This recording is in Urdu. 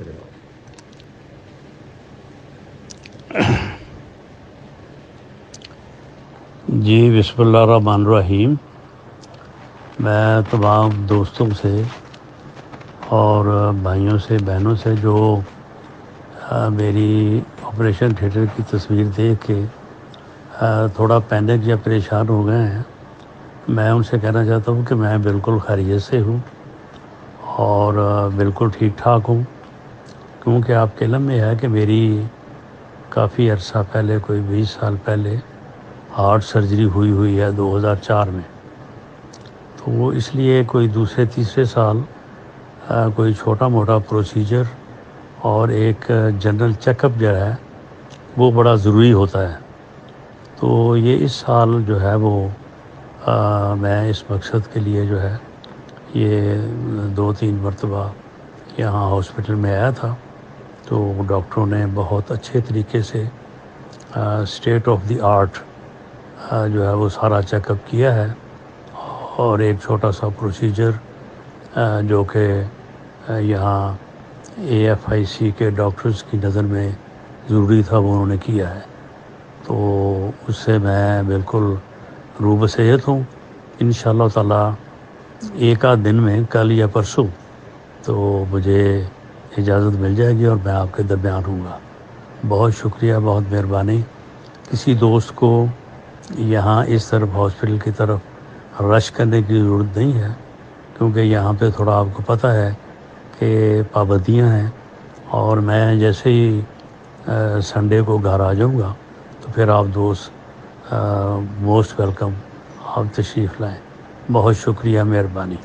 چلے گا. جی بسم اللہ الرحمن الرحیم. میں تمام دوستوں سے اور بھائیوں سے بہنوں سے جو میری آپریشن تھیٹر کی تصویر دیکھ کے تھوڑا پینک یا پریشان ہو گئے ہیں، میں ان سے کہنا چاہتا ہوں کہ میں بالکل خیریت سے ہوں اور بالکل ٹھیک ٹھاک ہوں. کیونکہ آپ کے علم میں ہے کہ میری کافی عرصہ پہلے، کوئی 20 سال پہلے ہارٹ سرجری ہوئی ہے 2004 میں. تو اس لیے کوئی دوسرے تیسرے سال کوئی چھوٹا موٹا پروسیجر اور ایک جنرل چیک اپ جو ہے وہ بڑا ضروری ہوتا ہے. تو یہ اس سال جو ہے وہ میں اس مقصد کے لیے جو ہے یہ 2-3 مرتبہ یہاں ہاسپٹل میں آیا تھا. تو ڈاکٹروں نے بہت اچھے طریقے سے اسٹیٹ آف دی آرٹ جو ہے وہ سارا چیک اپ کیا ہے، اور ایک چھوٹا سا پروسیجر جو کہ یہاں AFIC کے ڈاکٹرز کی نظر میں ضروری تھا وہ انہوں نے کیا ہے. تو اس سے میں بالکل روح بصحت ہوں. انشاءاللہ تعالی ایک آدھ دن میں، کل یا پرسوں، تو مجھے اجازت مل جائے گی اور میں آپ کے درمیان ہوں گا. بہت شکریہ، بہت مہربانی. کسی دوست کو یہاں اس طرف ہاسپٹل کی طرف رش کرنے کی ضرورت نہیں ہے، کیونکہ یہاں پہ تھوڑا آپ کو پتہ ہے کہ پابندیاں ہیں. اور میں جیسے ہی سنڈے کو گھر آ جاؤں گا تو پھر آپ دوست موسٹ ویلکم، آپ تشریف لائیں. بہت شکریہ، مہربانی.